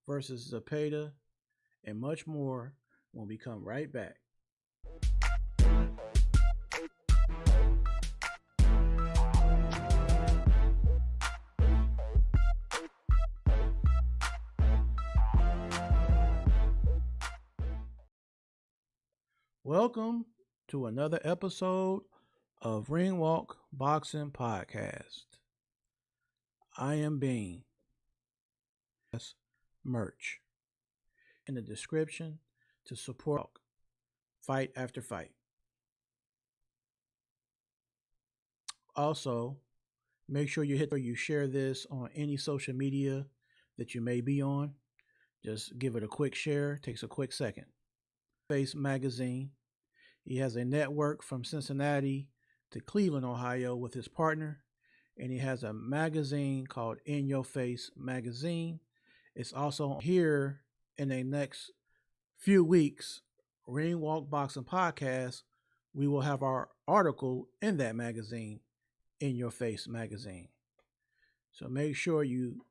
versus ZEPEDA, and much more when we come right back. Welcome to another episode of Ring Walk Boxing Podcast. I am Bean. Merch in the description to support fight after fight. Also, make sure you share this on any social media that you may be on. Just give it a quick share. Takes a quick second. Face Magazine. He has a network from Cincinnati to Cleveland, Ohio with his partner, and he has a magazine called In Your Face Magazine. It's also here in the next few weeks, Ring Walk Boxing Podcast. We will have our article in that magazine, In Your Face Magazine. So make sure you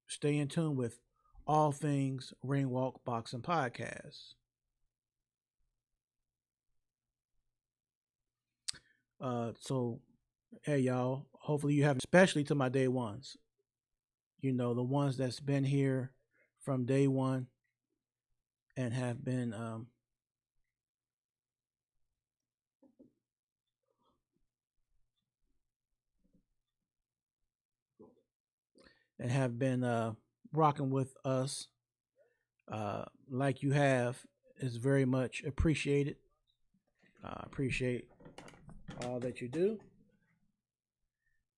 stay in tune with all things Ring Walk Boxing Podcast. So, hey y'all, hopefully you have, especially to my day ones. You know, the ones that's been here from day one and have been rocking with us like you have is very much appreciated. Appreciate all that you do.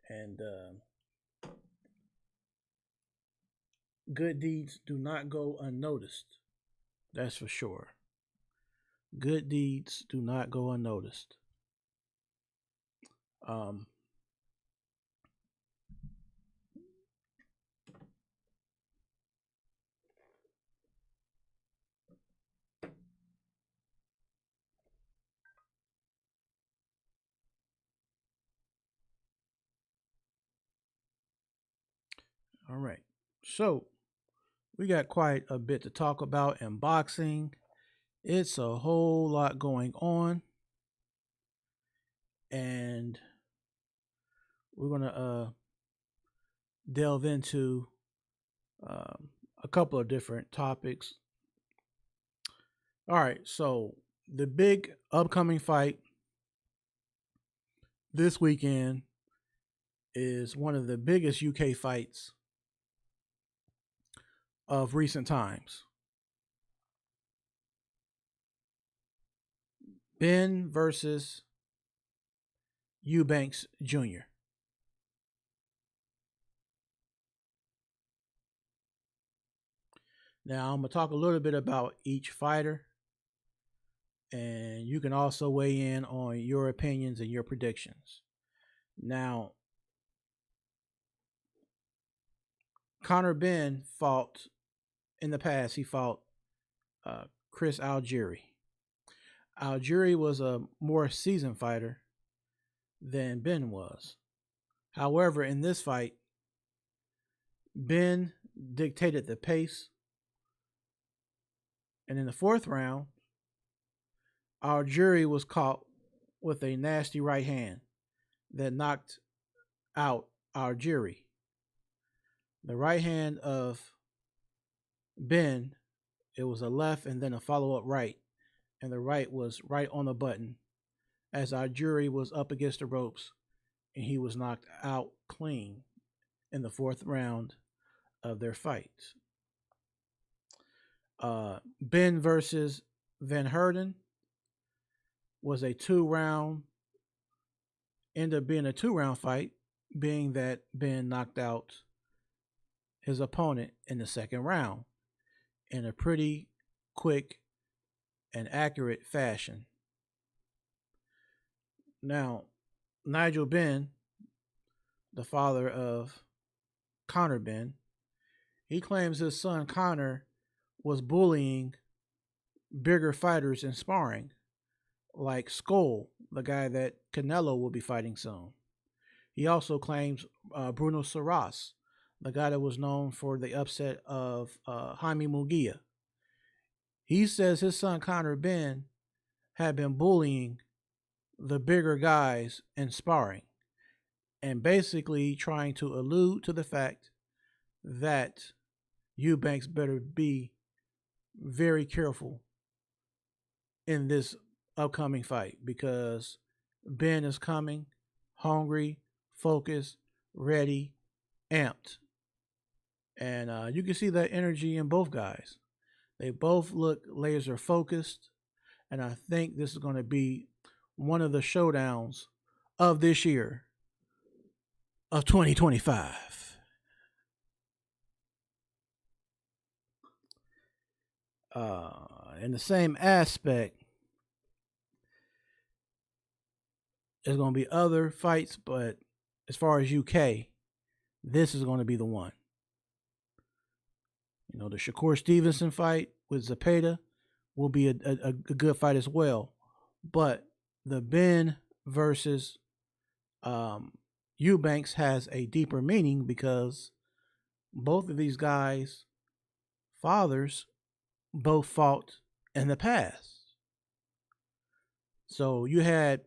And good deeds do not go unnoticed. That's for sure. Good deeds do not go unnoticed. All right. So, we got quite a bit to talk about in boxing. It's a whole lot going on. And we're going to delve into a couple of different topics. All right. So, the big upcoming fight this weekend is one of the biggest UK fights of recent times. Ben versus EUBANK Jr. Now, I'm going to talk a little bit about each fighter, and you can also weigh in on your opinions and your predictions. Now, CONOR BENN fought in the past. He fought Chris Algieri. Algieri was a more seasoned fighter than Ben was. However, in this fight, Ben dictated the pace. And in the fourth round, Algieri was caught with a nasty right hand that knocked out Algieri. The right hand of Ben, it was a left and then a follow-up right. And the right was right on the button as Algieri was up against the ropes and he was knocked out clean in the fourth round of their fight. Ben versus Van Herden was a ended up being a 2-round fight, being that Ben knocked out his opponent in the second round in a pretty quick and accurate fashion. Now, Nigel Benn, the father of CONOR Benn, he claims his son CONOR was bullying bigger fighters in sparring, like Skull, the guy that Canelo will be fighting soon. He also claims Bruno Saras, the guy that was known for the upset of Jaime Munguia. He says his son Conor Benn had been bullying the bigger guys in sparring and basically trying to allude to the fact that Eubanks better be very careful in this upcoming fight because Ben is coming hungry, focused, ready, amped. And you can see that energy in both guys. They both look laser focused. And I think this is going to be one of the showdowns of this year of 2025. In the same aspect, there's going to be other fights, but as far as UK, this is going to be the one. You know, the Shakur Stevenson fight with ZEPEDA will be a good fight as well. But the Ben versus Eubanks has a deeper meaning because both of these guys' fathers both fought in the past. So you had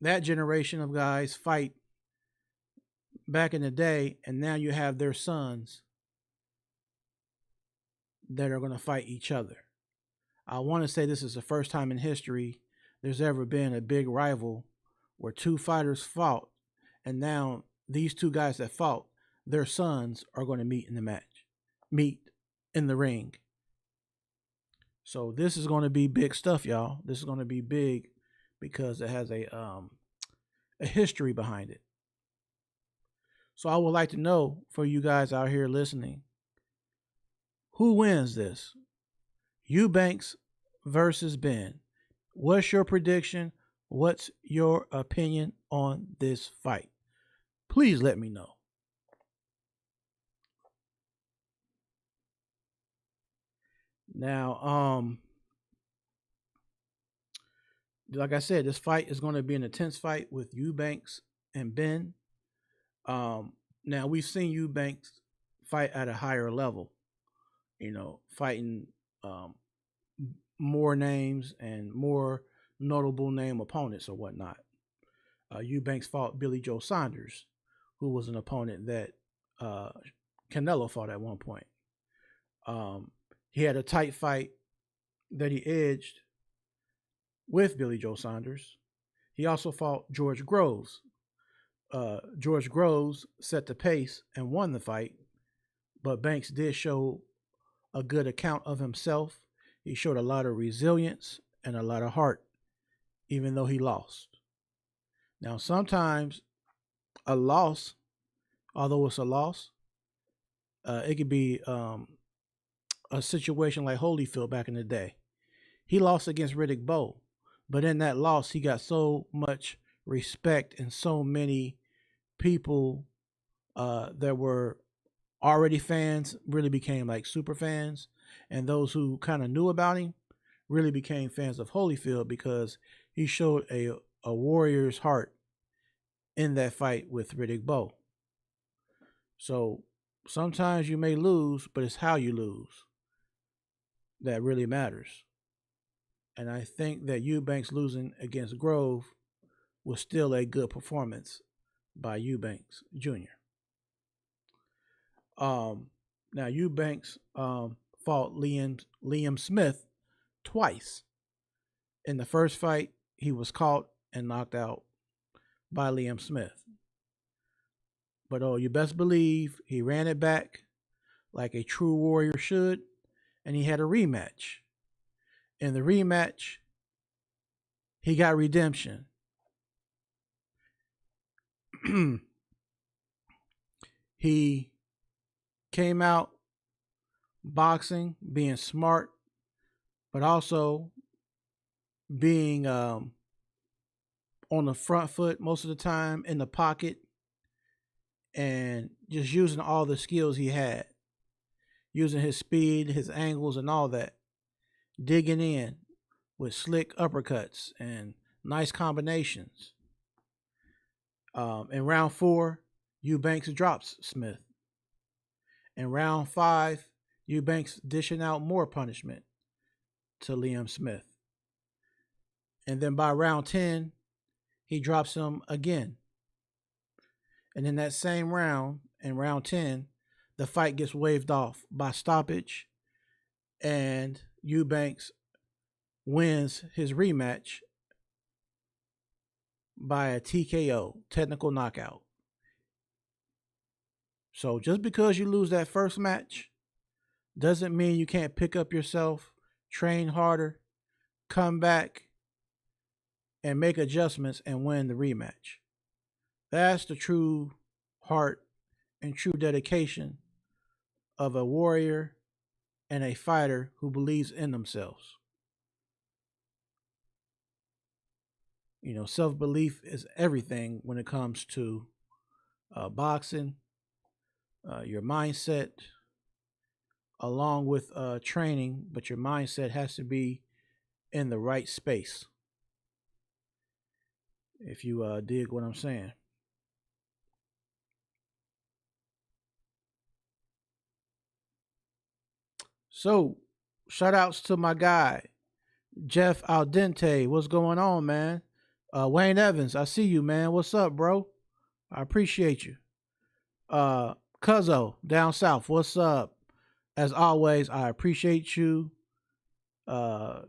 that generation of guys fight back in the day, and now you have their sons that are going to fight each other. I want to say this is the first time in history there's ever been a big rival where two fighters fought, and now these two guys that fought, their sons are going to meet in the match, meet in the ring. So this is going to be big stuff, y'all. This is going to be big because it has a history behind it. So I would like to know for you guys out here listening, who wins this? Eubanks versus Ben. What's your prediction? What's your opinion on this fight? Please let me know. Now, like I said, this fight is going to be an intense fight with Eubanks and Ben. Now we've seen Eubanks fight at a higher level, you know, fighting more names and more notable name opponents or whatnot. Eubanks fought Billy Joe Saunders, who was an opponent that Canelo fought at one point. He had a tight fight that he edged with Billy Joe Saunders. He also fought George Groves. George Groves set the pace and won the fight, but Banks did show a good account of himself. He showed a lot of resilience and a lot of heart, even though he lost. Now, sometimes a loss, although it's a loss, it could be a situation like Holyfield back in the day. He lost against Riddick Bowe, but in that loss, he got so much respect and so many people that were already fans really became like super fans, and those who kind of knew about him really became fans of Holyfield because he showed a warrior's heart in that fight with Riddick Bowe. So sometimes you may lose, but it's how you lose that really matters. And I think that Eubanks losing against Grove was still a good performance by Eubanks Jr. Now Eubanks fought Liam Smith twice. In the first fight, he was caught and knocked out by Liam Smith. But you best believe he ran it back like a true warrior should, and he had a rematch. In the rematch, he got redemption. He came out boxing, being smart, but also being on the front foot most of the time, in the pocket, and just using all the skills he had, using his speed, his angles, and all that, digging in with slick uppercuts and nice combinations. In round 4, Eubanks drops Smith. In round 5, Eubanks dishing out more punishment to Liam Smith. And then by round 10, he drops him again. And in that same round, in round 10, the fight gets waved off by stoppage, and Eubanks wins his rematch by a TKO, technical knockout. So just because you lose that first match doesn't mean you can't pick up yourself, train harder, come back, and make adjustments and win the rematch. That's the true heart and true dedication of a warrior and a fighter who believes in themselves. You know, self-belief is everything when it comes to boxing, your mindset, along with training, but your mindset has to be in the right space. If you dig what I'm saying. So, shout outs to my guy, Jeff Aldente. What's going on, man? Wayne Evans, I see you, man. What's up, bro? I appreciate you. Cuzzo, down south, what's up? As always, I appreciate you to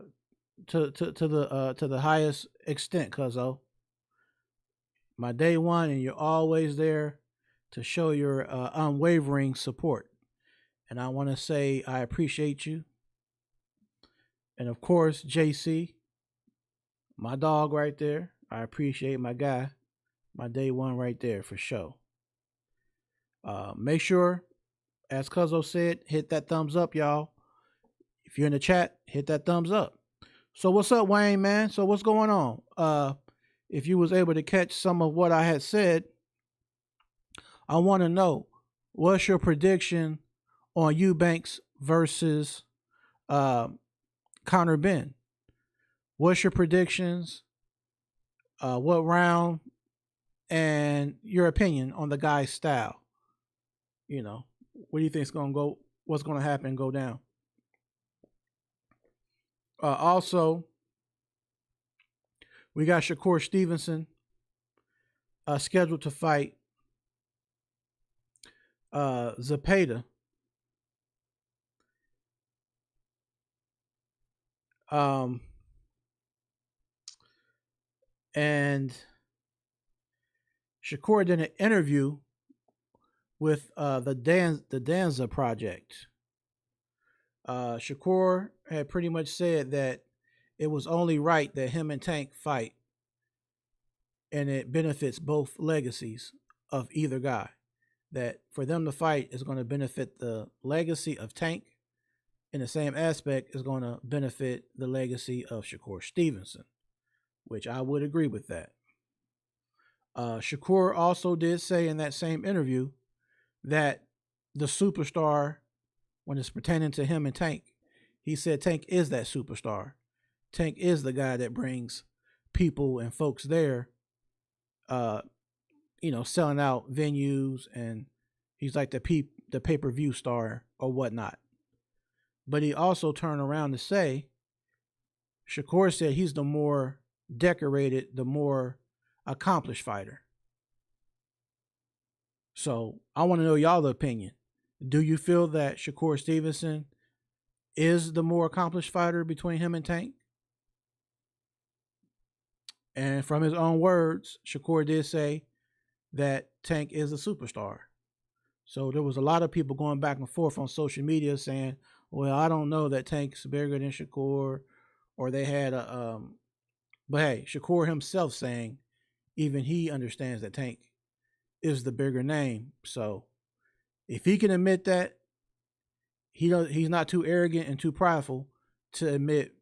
the highest extent, Cuzzo. My day one, and you're always there to show your unwavering support. And I want to say I appreciate you. And of course, JC, my dog right there. I appreciate my guy, my day one right there for sure. Make sure, as Cuzzo said, hit that thumbs up, y'all. If you're in the chat, hit that thumbs up. So what's up, Wayne, man? So what's going on? If you was able to catch some of what I had said, I want to know, what's your prediction on Eubanks versus CONOR BENN? What's your predictions? What round? And your opinion on the guy's style? You know, what do you think is going to go? What's going to happen? Go down. Also, we got Shakur Stevenson scheduled to fight ZEPEDA. And Shakur did an interview with the Danza Project. Shakur had pretty much said that it was only right that him and Tank fight, and it benefits both legacies of either guy. That for them to fight is going to benefit the legacy of Tank, in the same aspect is going to benefit the legacy of Shakur Stevenson, which I would agree with that. Shakur also did say in that same interview that the superstar, when it's pertaining to him and Tank, he said Tank is that superstar. Tank is the guy that brings people and folks there, selling out venues, and he's like the pay-per-view star or whatnot. But he also turned around to say, Shakur said he's the more decorated, the more accomplished fighter. So I want to know y'all's opinion. Do you feel that Shakur Stevenson is the more accomplished fighter between him and Tank? And from his own words, Shakur did say that Tank is a superstar. So there was a lot of people going back and forth on social media saying, well, I don't know that Tank's bigger than Shakur, or they had a but hey, Shakur himself saying even he understands that Tank is the bigger name. So if he can admit that, he's not too arrogant and too prideful to admit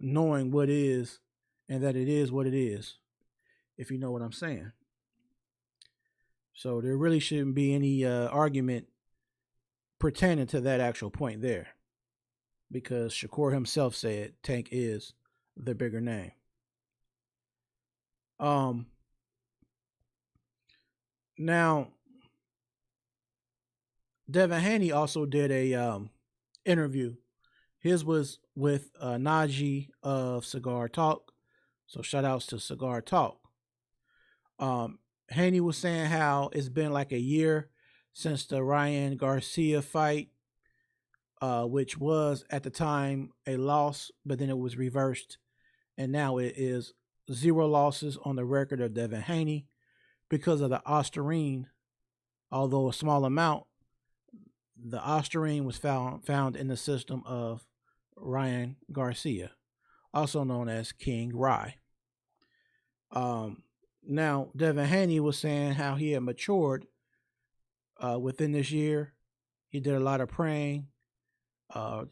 knowing what is, and that it is what it is, if you know what I'm saying. So there really shouldn't be any argument pertaining to that actual point there, because Shakur himself said Tank is the bigger name. Now, Devin Haney also did a interview. His was with Najee of Cigar Talk. So shout outs to Cigar Talk. Haney was saying how it's been like a year since the Ryan Garcia fight, which was at the time a loss, but then it was reversed, and now it is 0 losses on the record of Devin Haney because of the ostarine. Although a small amount, the ostarine was found in the system of Ryan Garcia, also known as King Rye. Now, Devin Haney was saying how he had matured within this year. He did a lot of praying.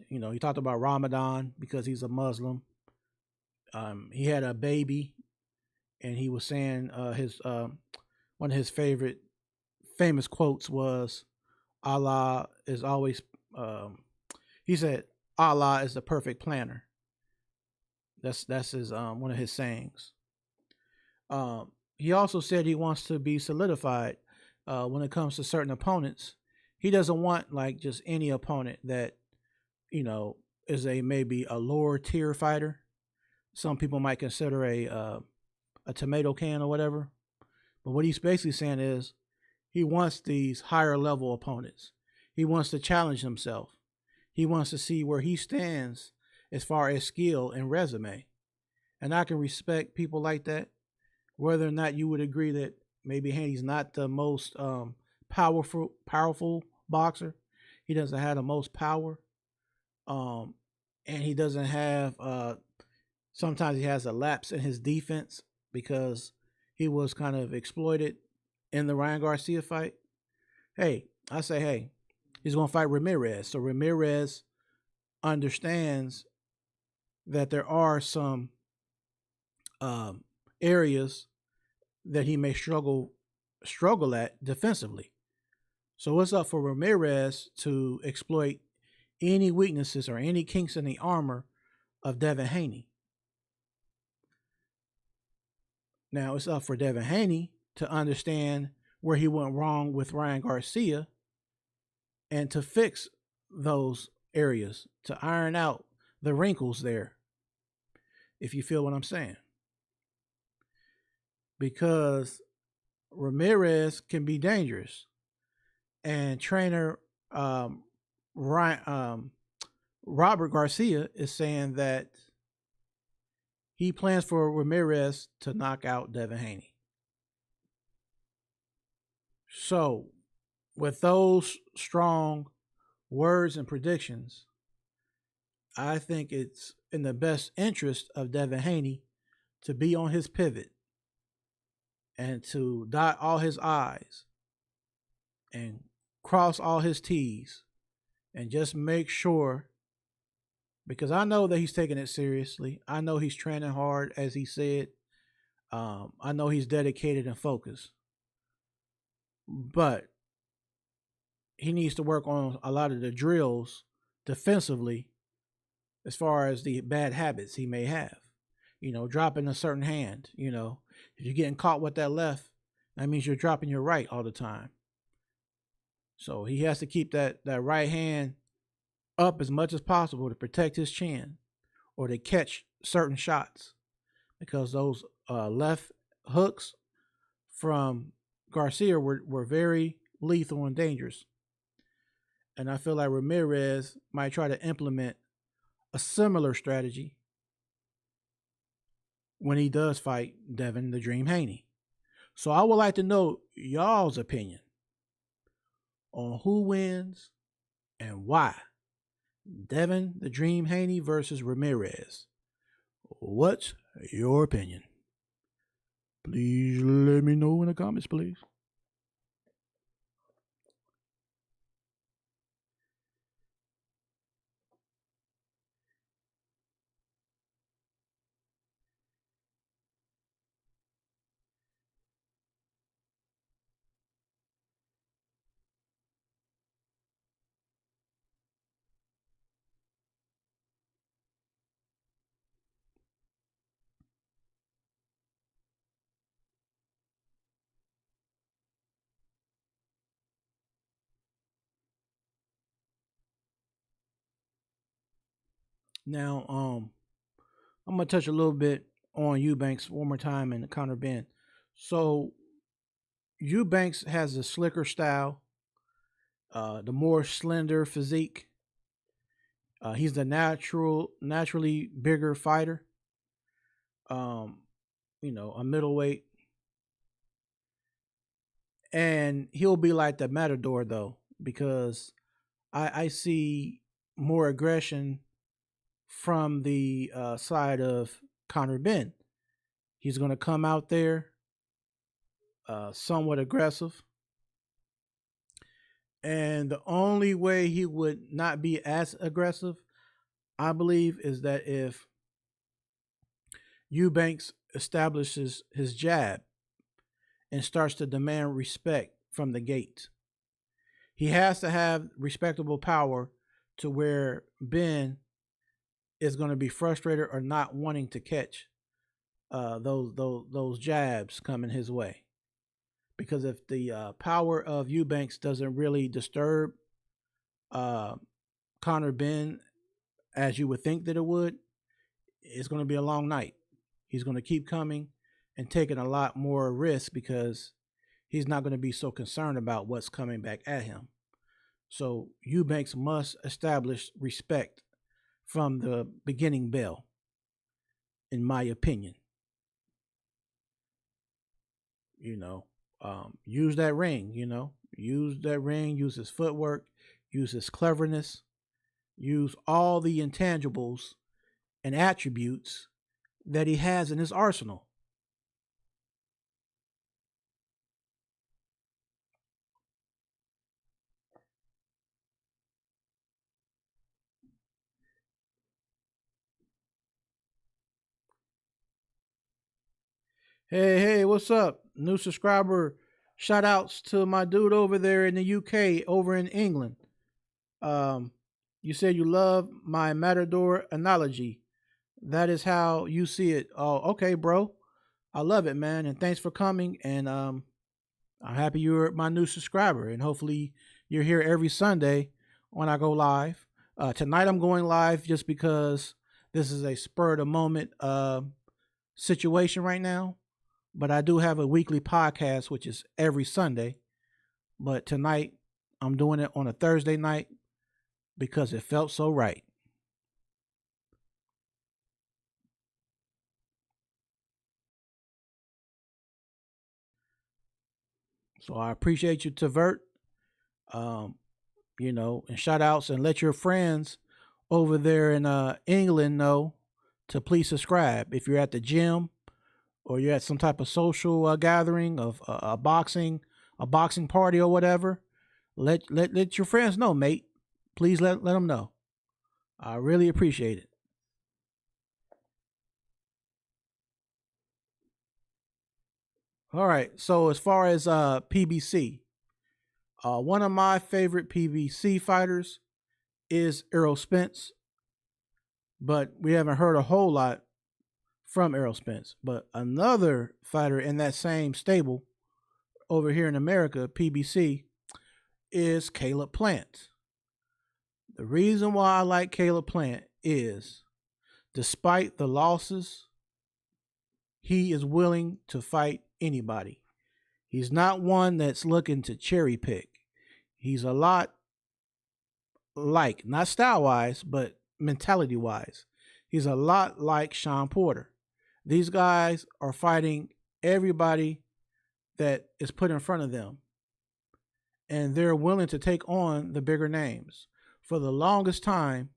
He talked about Ramadan because he's a Muslim. He had a baby, and he was saying his one of his famous quotes was, "Allah is always." He said, "Allah is the perfect planner." That's his one of his sayings. He also said he wants to be solidified when it comes to certain opponents. He doesn't want like just any opponent that is maybe a lower tier fighter. Some people might consider a tomato can or whatever. But what he's basically saying is he wants these higher level opponents. He wants to challenge himself. He wants to see where he stands as far as skill and resume. And I can respect people like that. Whether or not you would agree that maybe Haney's not the most powerful boxer. He doesn't have the most power. And he doesn't have sometimes he has a lapse in his defense because he was kind of exploited in the Ryan Garcia fight. Hey, I say, hey, he's going to fight Ramirez. So Ramirez understands that there are some areas that he may struggle at defensively. So it's up for Ramirez to exploit any weaknesses or any kinks in the armor of Devin Haney. Now it's up for Devin Haney to understand where he went wrong with Ryan Garcia and to fix those areas, to iron out the wrinkles there, if you feel what I'm saying. Because Ramirez can be dangerous. And trainer Robert Garcia is saying that he plans for Ramirez to knock out Devin Haney. So, with those strong words and predictions, I think it's in the best interest of Devin Haney to be on his pivot and to dot all his I's and cross all his T's and just make sure, because I know that he's taking it seriously. I know he's training hard, as he said. I know he's dedicated and focused. But he needs to work on a lot of the drills defensively as far as the bad habits he may have. Dropping a certain hand. If you're getting caught with that left, that means you're dropping your right all the time. So he has to keep that right hand up as much as possible to protect his chin or to catch certain shots, because those left hooks from Garcia were very lethal and dangerous. And I feel like Ramirez might try to implement a similar strategy when he does fight Devin the Dream Haney. So I would like to know y'all's opinion on who wins and why. Devin the Dream Haney versus Ramirez. What's your opinion? Please let me know in the comments, please. Now, I'm gonna touch a little bit on Eubanks one more time and Conor Ben. So Eubanks has a slicker style, the more slender physique. He's the naturally bigger fighter. Um, a middleweight, and he'll be like the matador though, because I see more aggression from the side of Conor Ben. He's going to come out there somewhat aggressive. And the only way he would not be as aggressive, I believe, is that if Eubanks establishes his jab and starts to demand respect from the gate. He has to have respectable power to where Ben is going to be frustrated or not wanting to catch those jabs coming his way. Because if the power of Eubanks doesn't really disturb uh, Conor Ben as you would think that it would, it's going to be a long night. He's going to keep coming and taking a lot more risk because he's not going to be so concerned about what's coming back at him. So Eubanks must establish respect from the beginning bell, in my opinion. Use that ring, use that ring, use his footwork, use his cleverness, use all the intangibles and attributes that he has in his arsenal. Hey, what's up? New subscriber. Shout outs to my dude over there in the UK, over in England. Um, you said you love my Matador analogy. That is how you see it. Oh, okay, bro. I love it, man. And thanks for coming. And I'm happy you're my new subscriber. And hopefully you're here every Sunday when I go live. Tonight I'm going live just because this is a spur of the moment situation right now. But I do have a weekly podcast, which is every Sunday. But tonight I'm doing it on a Thursday night because it felt so right. So I appreciate you, Tavert. Um, and shout outs and let your friends over there in England know to please subscribe. If you're at the gym or you're at some type of social gathering of a boxing party or whatever, let your friends know, mate. Please let them know. I really appreciate it. All right. So as far as PBC, one of my favorite PBC fighters is Errol Spence, but we haven't heard a whole lot from Errol Spence. But another fighter in that same stable over here in America, PBC, is Caleb Plant. The reason why I like Caleb Plant is despite the losses, he is willing to fight anybody. He's not one that's looking to cherry pick. He's a lot like, not style wise, but mentality wise, he's a lot like Sean Porter. These guys are fighting everybody that is put in front of them, and they're willing to take on the bigger names. For the longest time,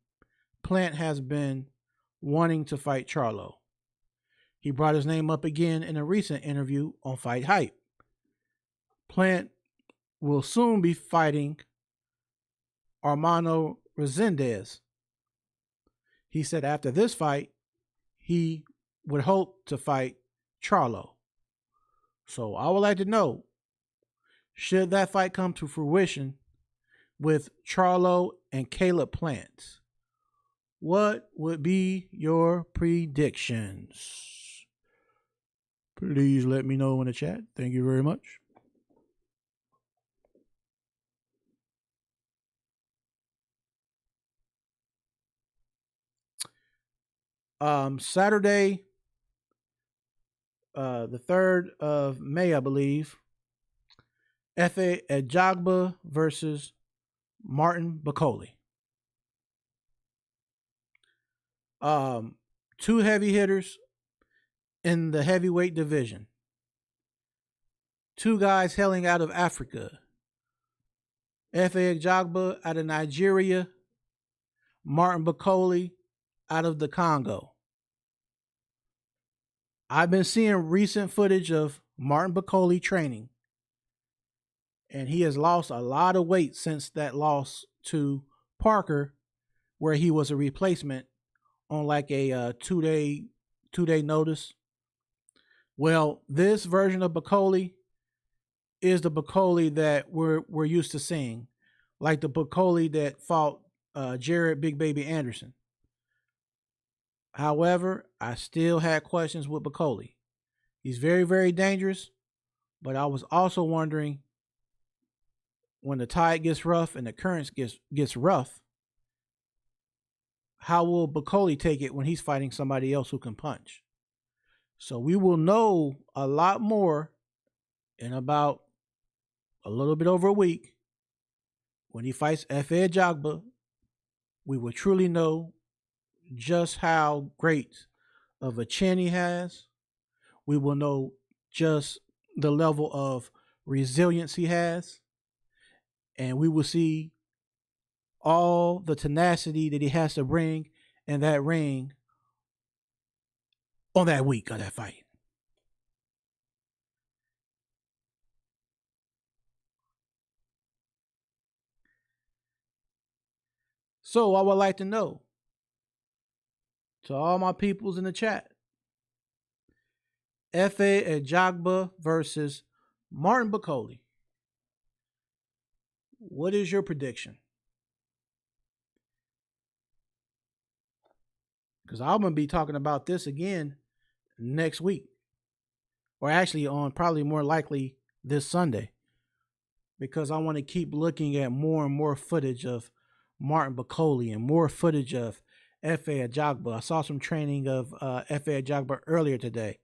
Plant has been wanting to fight Charlo. He brought his name up again in a recent interview on Fight Hype. Plant will soon be fighting Armando Resendez. He said after this fight, he would hope to fight Charlo. So I would like to know, should that fight come to fruition with Charlo and Caleb Plant, what would be your predictions? Please let me know in the chat. Thank you very much. Saturday, the 3rd of May, I believe, Efe Ajagba versus Martin Bakole. Two heavy hitters in the heavyweight division. Two guys hailing out of Africa. Efe Ajagba out of Nigeria. Martin Bakole out of the Congo. I've been seeing recent footage of Martin Bakole training, and he has lost a lot of weight since that loss to Parker, where he was a replacement on like a two-day notice. Well, this version of Bakole is the Bakole that we're used to seeing, like the Bakole that fought Jared Big Baby Anderson. However, I still had questions with Bakole. He's very, very dangerous, but I was also wondering, when the tide gets rough and the currents gets rough, how will Bakole take it when he's fighting somebody else who can punch? So we will know a lot more in about a little bit over a week. When he fights Efe Ajagba, we will truly know just how great of a chin he has. We will know just the level of resilience he has. And we will see all the tenacity that he has to bring in that ring on that week of that fight. So I would like to know, to all my peoples in the chat, Efe Ajagba versus Martin Bakole. What is your prediction? Because I'm going to be talking about this again next week. Or actually on probably more likely this Sunday. Because I want to keep looking at more and more footage of Martin Bakole and more footage of Efe Ajagba. I saw some training of Efe Ajagba earlier today.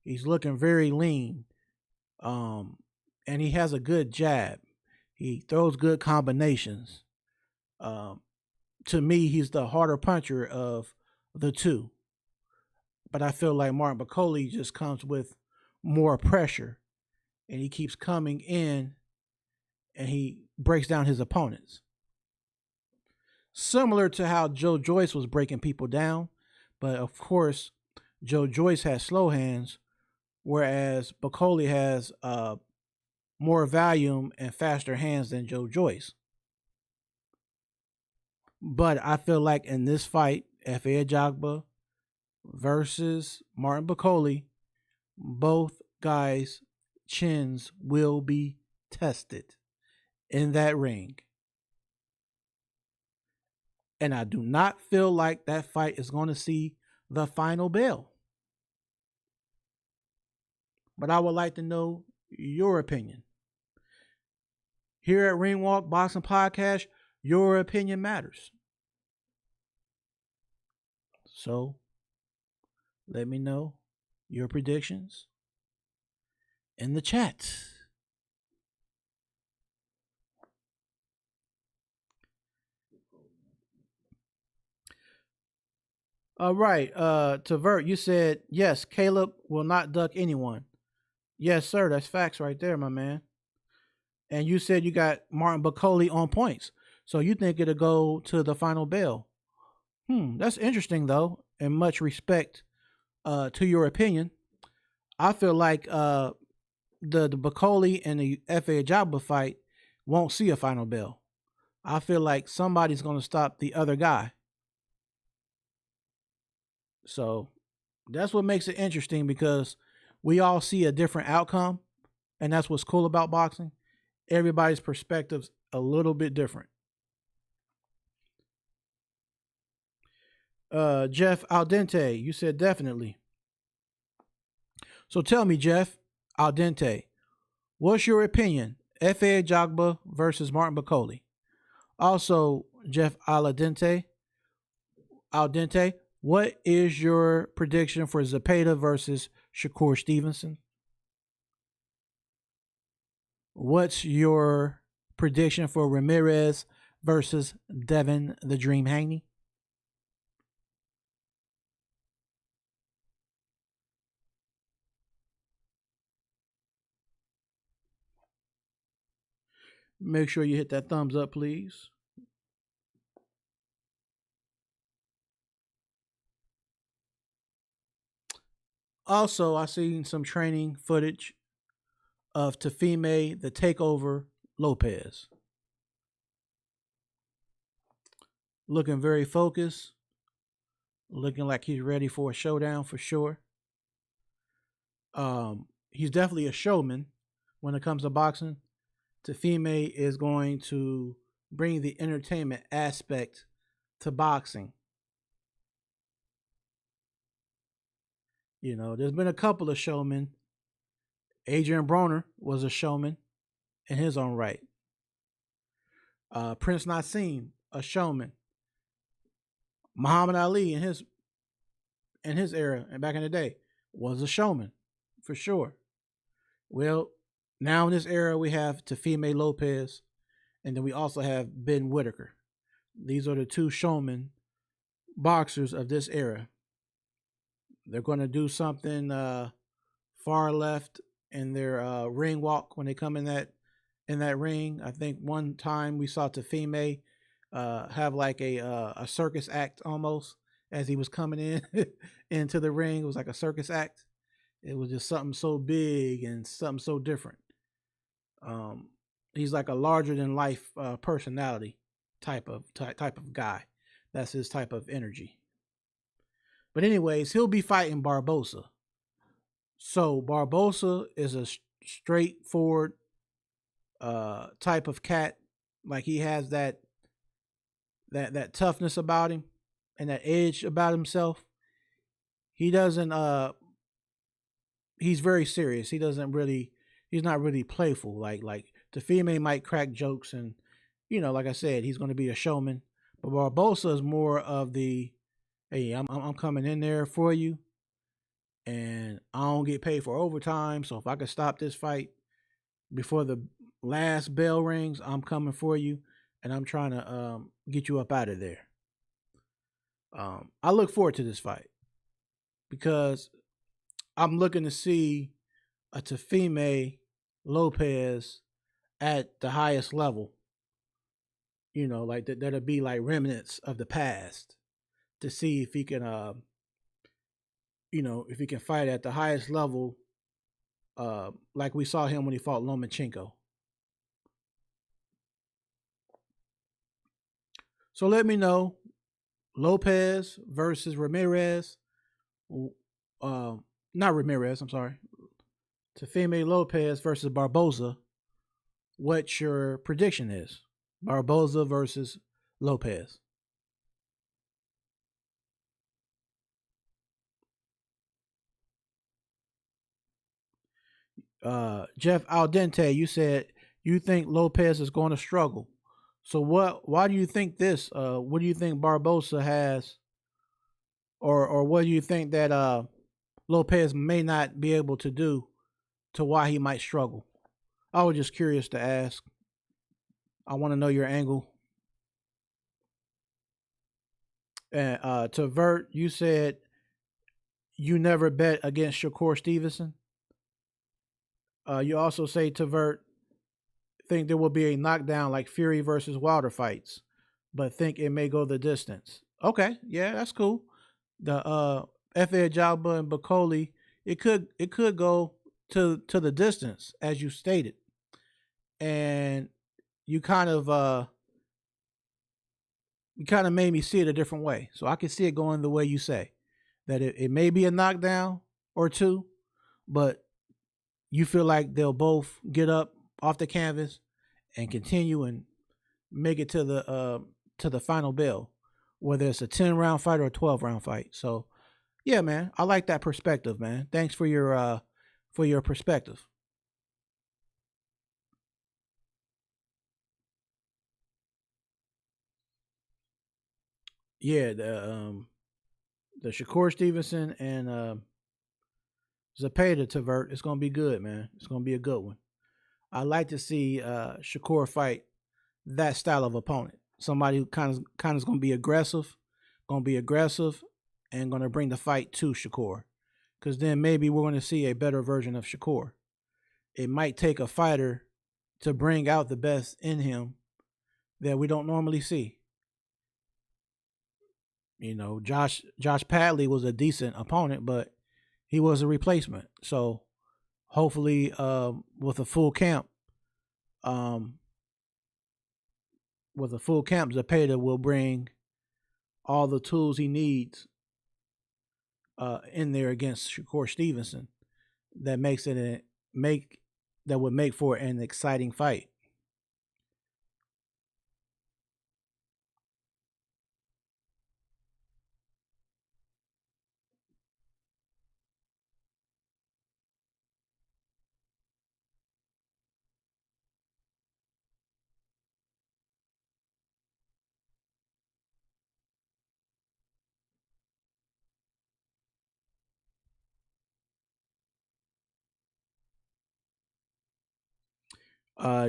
He's looking very lean. And he has a good jab. He throws good combinations. To me, he's the harder puncher of the two. But I feel like Martin Bakole just comes with more pressure. And he keeps coming in and he breaks down his opponents. Similar to how Joe Joyce was breaking people down. But of course, Joe Joyce has slow hands, whereas Bakole has more volume and faster hands than Joe Joyce. But I feel like in this fight, Efe Ajagba versus Martin Bakole, both guys' chins will be tested in that ring. And I do not feel like that fight is going to see the final bell. But I would like to know your opinion. Here at Ringwalk Boxing Podcast, your opinion matters. So, let me know your predictions in the chat. All right, Tavert, you said, yes, Caleb will not duck anyone. Yes, sir, that's facts right there, my man. And you said you got Martin Bakole on points. So you think it'll go to the final bell. That's interesting, though, and much respect to your opinion. I feel like the Bakole and the Efe Ajagba fight won't see a final bell. I feel like somebody's going to stop the other guy. So that's what makes it interesting, because we all see a different outcome, and that's what's cool about boxing. Everybody's perspective's a little bit different. Jeff Al Dente, you said definitely. So tell me, Jeff Al Dente, what's your opinion? Efe Ajagba versus Martin Bakole. Also, Jeff Al Dente, What is your prediction for ZEPEDA versus Shakur Stevenson? What's your prediction for Ramirez versus Devin the Dream Haney? Make sure you hit that thumbs up, please. Also, I seen some training footage of Tefime the Takeover Lopez. Looking very focused, looking like he's ready for a showdown for sure. He's definitely a showman when it comes to boxing. Tefime is going to bring the entertainment aspect to boxing. You know, there's been a couple of showmen. Adrian Broner was a showman in his own right. Prince Nassim, a showman. Muhammad Ali in his era and back in the day was a showman for sure. Well, now in this era we have Tefime Lopez, and then we also have Ben Whitaker. These are the two showmen boxers of this era. They're going to do something far left in their ring walk when they come in that ring. I think one time we saw Tefime have like a circus act almost as he was coming in into the ring. It was like a circus act. It was just something so big and something so different. He's like a larger than life personality type of guy. That's his type of energy. But anyways, he'll be fighting Barbosa. So Barbosa is a straightforward type of cat. Like he has that toughness about him and that edge about himself. He doesn't he's very serious. He's not really playful. Like Tefime might crack jokes and like I said, he's gonna be a showman. But Barbosa is more of the hey, I'm coming in there for you and I don't get paid for overtime. So if I could stop this fight before the last bell rings, I'm coming for you, and I'm trying to get you up out of there. I look forward to this fight because I'm looking to see a Tefime Lopez at the highest level. Like that'll be like remnants of the past to see if he can, if he can fight at the highest level, like we saw him when he fought Lomachenko. So let me know, Lopez versus Ramirez. Not Ramirez, I'm sorry. Tefime Lopez versus Barboza. What your prediction is? Barboza versus Lopez. Jeff Aldente, you said you think Lopez is going to struggle. So why do you think this? What do you think Barbosa has, or what do you think that Lopez may not be able to do to why he might struggle? I was just curious to ask. I want to know your angle. And to Vert, you said you never bet against Shakur Stevenson. You also say to Vert, think there will be a knockdown like Fury versus Wilder fights, but think it may go the distance. Okay, yeah, that's cool. The Efe Ajagba and Bacoli, it could go to the distance as you stated, and you kind of made me see it a different way. So I can see it going the way you say that it may be a knockdown or two, but you feel like they'll both get up off the canvas and continue and make it to the final bell, whether it's a 10-round fight or a 12-round fight. So yeah, man, I like that perspective, man. Thanks for your perspective. Yeah, the Shakur Stevenson and ZEPEDA Tavert. It's gonna be good, man. It's gonna be a good one. I like to see Shakur fight that style of opponent. Somebody who kind of is gonna be aggressive, and gonna bring the fight to Shakur. Because then maybe we're gonna see a better version of Shakur. It might take a fighter to bring out the best in him that we don't normally see. You know, Josh Padley was a decent opponent, but he was a replacement. So hopefully, with a full camp, ZEPEDA will bring all the tools he needs in there against Shakur Stevenson. That would make for an exciting fight.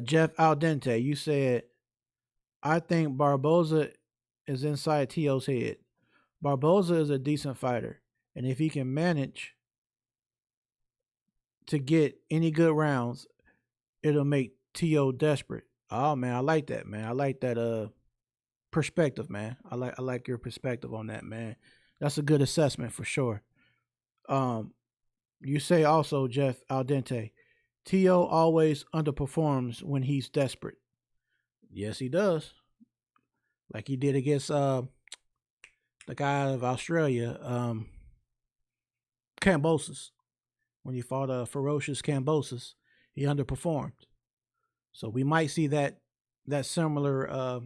Jeff Aldente, you said, I think Barboza is inside T.O.'s head. Barboza is a decent fighter, and if he can manage to get any good rounds, it'll make T.O. desperate. Oh man, I like that, man. I like that perspective, man. I like your perspective on that, man. That's a good assessment for sure. You say also, Jeff Aldente, T.O. always underperforms when he's desperate. Yes, he does. Like he did against the guy out of Australia, Kambosos. When he fought ferocious Kambosos, he underperformed. So we might see that similar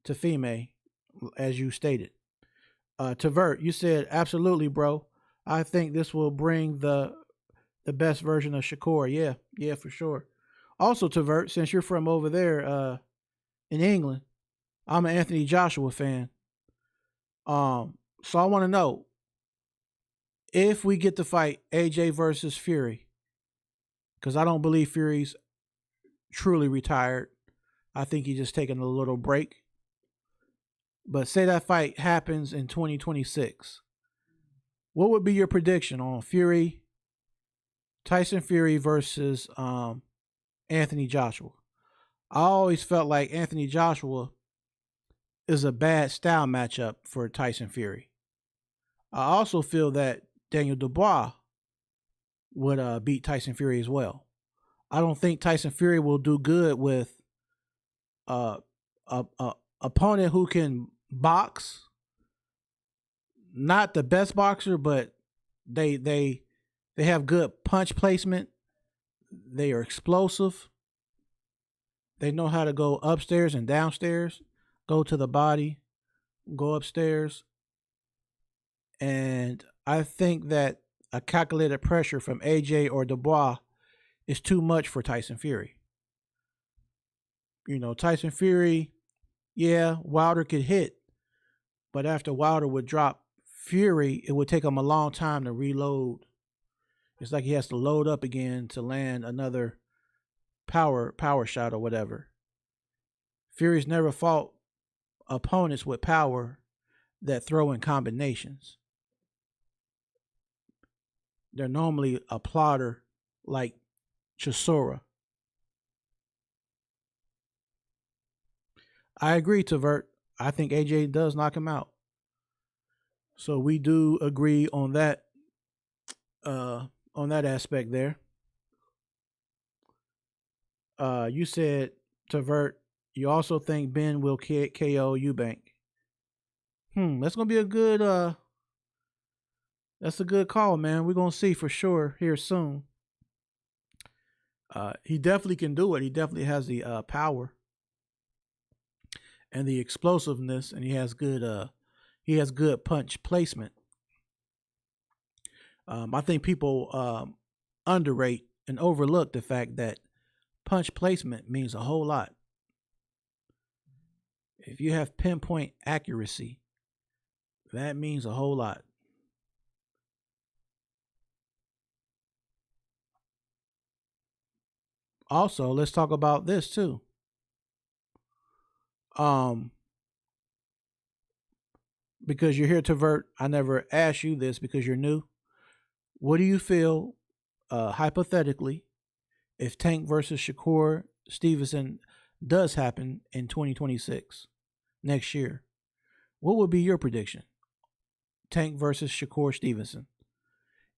to Fime, as you stated. Tavert, you said absolutely, bro. I think this will bring the best version of Shakur. Yeah, for sure. Also, Tavert, since you're from over there in England, I'm an Anthony Joshua fan. So I want to know if we get to fight AJ versus Fury, because I don't believe Fury's truly retired. I think he's just taking a little break. But say that fight happens in 2026. What would be your prediction on Tyson Fury versus Anthony Joshua? I always felt like Anthony Joshua is a bad style matchup for Tyson Fury. I also feel that Daniel Dubois would beat Tyson Fury as well. I don't think Tyson Fury will do good with a opponent who can box. Not the best boxer, but they have good punch placement. They are explosive. They know how to go upstairs and downstairs, go to the body, go upstairs. And I think that a calculated pressure from AJ or Dubois is too much for Tyson Fury. You know, Tyson Fury, yeah, Wilder could hit, but after Wilder would drop Fury, it would take him a long time to reload. It's like he has to load up again to land another power shot or whatever. Fury's never fought opponents with power that throw in combinations. They're normally a plotter like Chisora. I agree, Tavert. I think AJ does knock him out. So we do agree on that aspect there. You said, Tavert, you also think Ben will KO EUBANK. That's gonna be a good that's a good call, man. We're gonna see for sure here soon. He definitely can do it. He definitely has the power and the explosiveness, and he has good punch placement. I think people underrate and overlook the fact that punch placement means a whole lot. If you have pinpoint accuracy, that means a whole lot. Also, let's talk about this too. Um, because you're here to vert, I never asked you this because you're new. What do you feel, hypothetically, if Tank versus Shakur Stevenson does happen in 2026, next year? What would be your prediction? Tank versus Shakur Stevenson.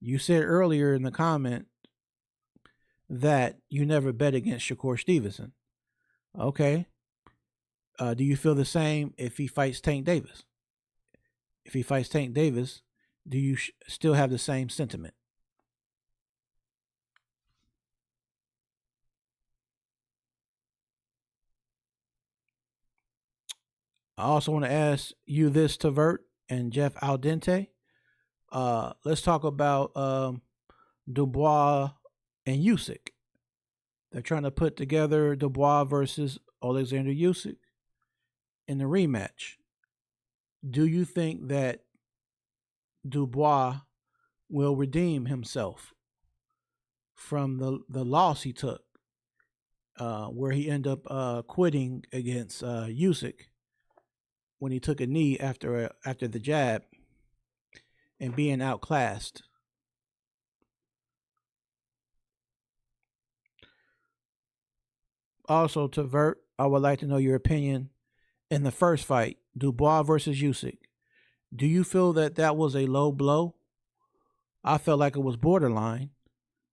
You said earlier in the comment that you never bet against Shakur Stevenson. Okay. Do you feel the same if he fights Tank Davis? If he fights Tank Davis, do you still have the same sentiment? I also want to ask you this, Tavert and Jeff Aldente. Let's talk about Dubois and Usyk. They're trying to put together Dubois versus Alexander Usyk in the rematch. Do you think that Dubois will redeem himself from the loss he took, where he ended up quitting against Usyk when he took a knee after the jab and being outclassed? Also, to Vert, I would like to know your opinion in the first fight, Dubois versus Usyk. Do you feel that that was a low blow? I felt like it was borderline,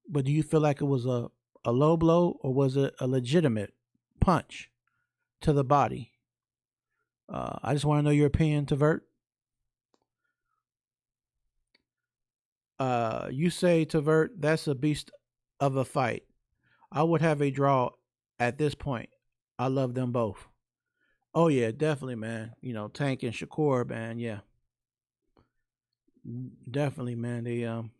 but do you feel like it was a low blow or was it a legitimate punch to the body? I just want to know your opinion, Tavert. You say, Tavert, that's a beast of a fight. I would have a draw at this point. I love them both. Oh yeah, definitely, man. You know, Tank and Shakur, man. Yeah, definitely, man.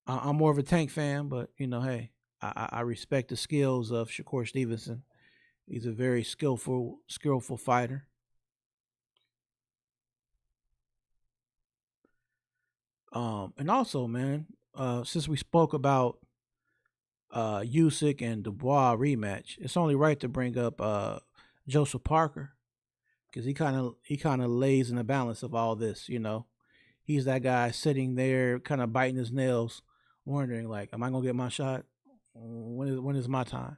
I'm more of a Tank fan, but you know, hey, I respect the skills of Shakur Stevenson. He's a very skillful fighter. And also, man, since we spoke about Usyk and Dubois rematch, it's only right to bring up Joseph Parker because he kind of lays in the balance of all this. You know, he's that guy sitting there, kind of biting his nails, wondering like, am I gonna get my shot? When is my time?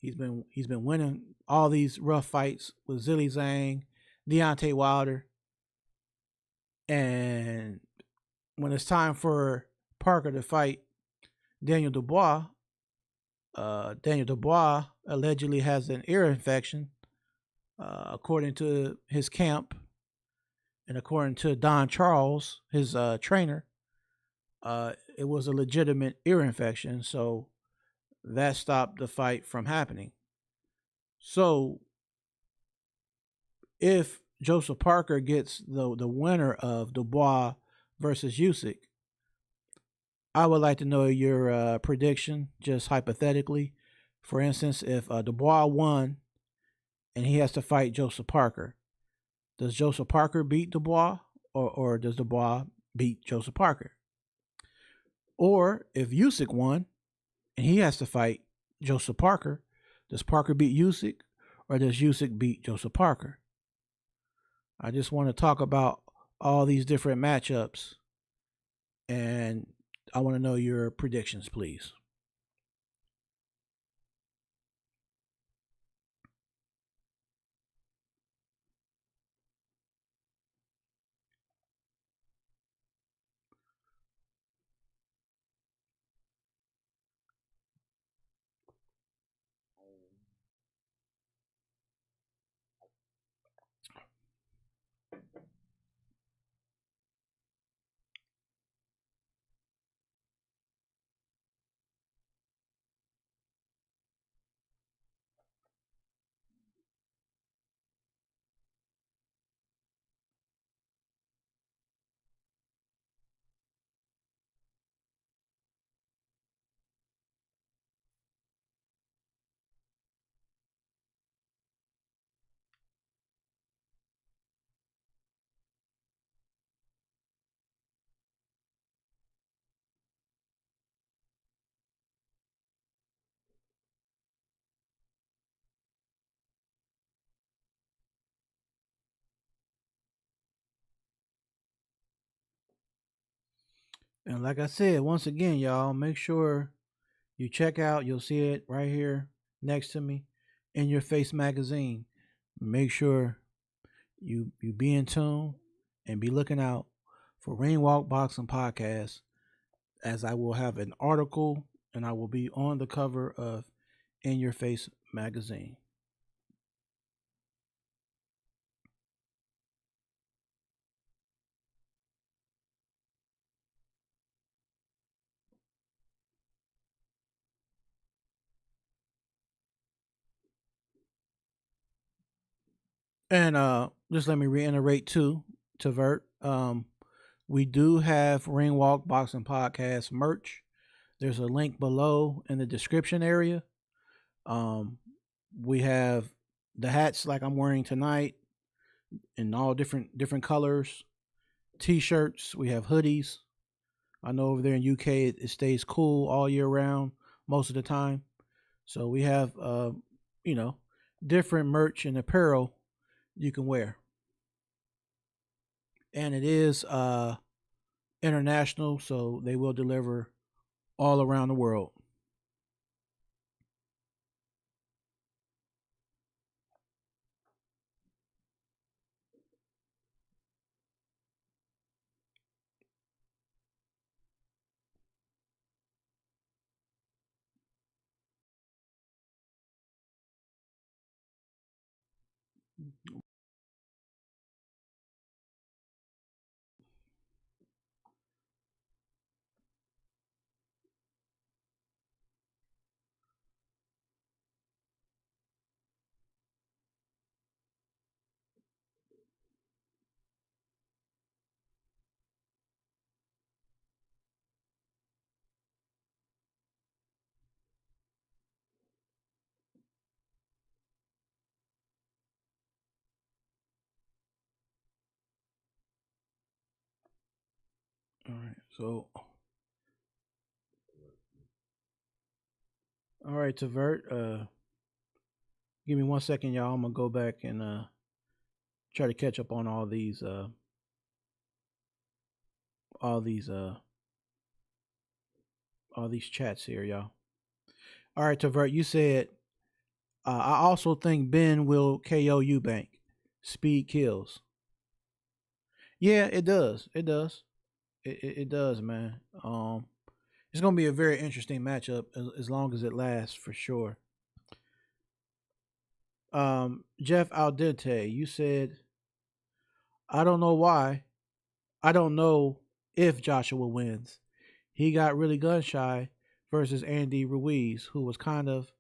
He's been winning all these rough fights with Zilly Zhang, Deontay Wilder, and when it's time for Parker to fight Daniel Dubois, Daniel Dubois allegedly has an ear infection, according to his camp and according to Don Charles, his trainer. It was a legitimate ear infection, so that stopped the fight from happening. So if Joseph Parker gets the winner of Dubois versus Usyk, I would like to know your prediction, just hypothetically. For instance, if Dubois won and he has to fight Joseph Parker, does Joseph Parker beat Dubois, or does Dubois beat Joseph Parker? Or if Usyk won and he has to fight Joseph Parker, does Parker beat Usyk, or does Usyk beat Joseph Parker? I just want to talk about all these different matchups, and I want to know your predictions, please. And like I said, once again, y'all, make sure you check out. You'll see it right here next to me, In Your Face magazine. Make sure you be in tune and be looking out for Ring Walk Boxing Podcast, as I will have an article and I will be on the cover of In Your Face magazine. And just let me reiterate too, to Vert. We do have Ring Walk Boxing Podcast merch. There's a link below in the description area. Um, we have the hats like I'm wearing tonight in all different colors. T-shirts. We have hoodies. I know over there in UK it stays cool all year round most of the time. So we have you know different merch and apparel you can wear, and it is international, so they will deliver all around the world. All right, so all right, to Vert, give me 1 second, y'all. I'm gonna go back and try to catch up on all these uh all these chats here, y'all. All right, Tavert, you said I also think Ben will KO EUBANK. Speed kills. Yeah, it does. It does. It does, man. It's gonna be a very interesting matchup as long as it lasts for sure. Jeff Aldente, you said I don't know why. I don't know if Joshua wins. He got really gun shy versus Andy Ruiz, who was kind of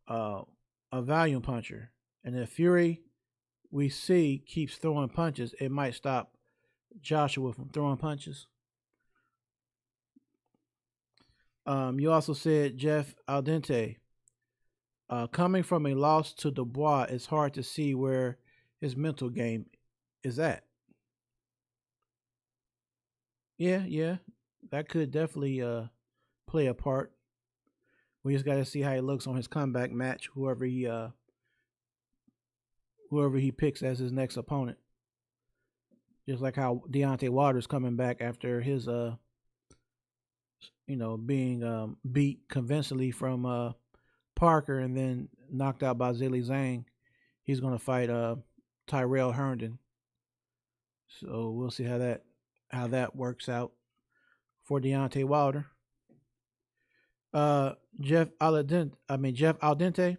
uh, a volume puncher. And if Fury we see keeps throwing punches, it might stop Joshua from throwing punches. You also said Jeff Aldente. Coming from a loss to Dubois, it's hard to see where his mental game is at. Yeah, yeah, that could definitely play a part. We just got to see how he looks on his comeback match. Whoever he picks as his next opponent. Just like how Deontay Waters coming back after his being beat convincingly from Parker and then knocked out by Zilly Zhang. He's gonna fight Tyrell Herndon. So we'll see how that works out for Deontay Wilder. Jeff Aldente.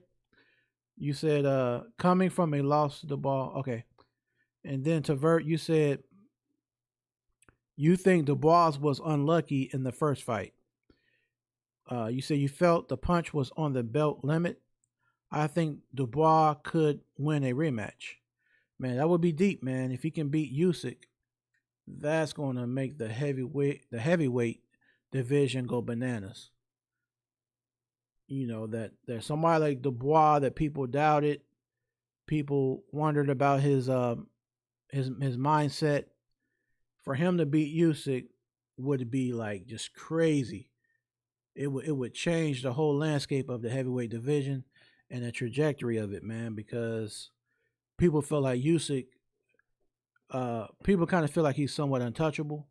You said coming from a loss to the ball. Okay. And then to Vert, you said you think Dubois was unlucky in the first fight. You said you felt the punch was on the belt limit. I think Dubois could win a rematch. Man, that would be deep, man. If he can beat Usyk, that's going to make the heavyweight division go bananas. That there's somebody like Dubois that people doubted, people wondered about his mindset. For him to beat Usyk would be like just crazy. It would change the whole landscape of the heavyweight division and the trajectory of it, man. Because people feel like Usyk, people kind of feel like he's somewhat untouchable,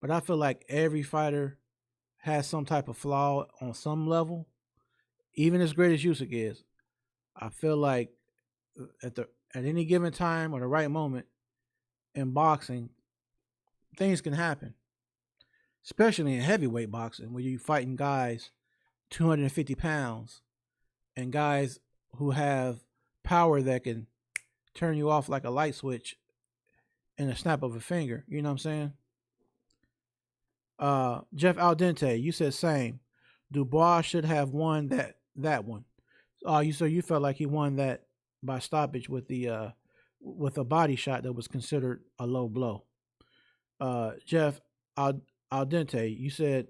but I feel like every fighter has some type of flaw on some level. Even as great as Usyk is, I feel like at any given time or the right moment in boxing, things can happen, especially in heavyweight boxing, where you're fighting guys 250 pounds and guys who have power that can turn you off like a light switch in a snap of a finger. You know what I'm saying? Jeff Al Dente, you said same. Dubois should have won that one. You felt like he won that by stoppage with a body shot that was considered a low blow. Jeff Al Dente, you said,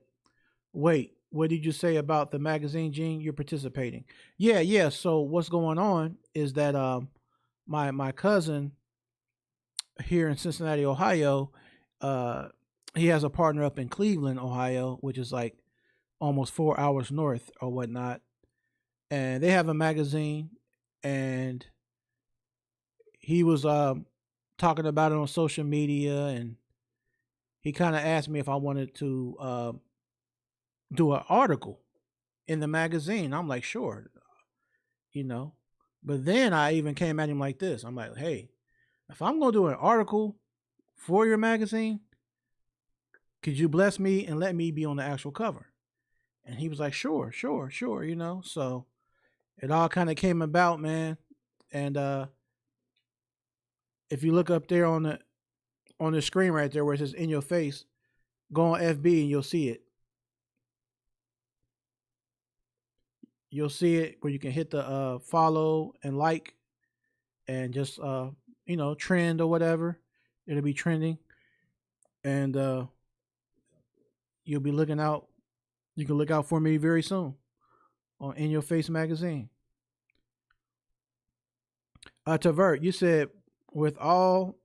wait, what did you say about the magazine, Gene? You're participating. Yeah. So what's going on is that my cousin here in Cincinnati, Ohio, he has a partner up in Cleveland, Ohio, which is like almost 4 hours north or whatnot. And they have a magazine, and he was talking about it on social media, and he kind of asked me if I wanted to do an article in the magazine. I'm like, sure, you know. But then I even came at him like this. I'm like, hey, if I'm going to do an article for your magazine, could you bless me and let me be on the actual cover? And he was like, sure, you know. So it all kind of came about, man. And if you look up there on the screen right there where it says in your face, go on FB and you'll see it. You'll see it where you can hit the follow and like and just trend or whatever. It'll be trending. And you'll be looking out. You can look out for me very soon on In Your Face magazine. Tavert, you said, with all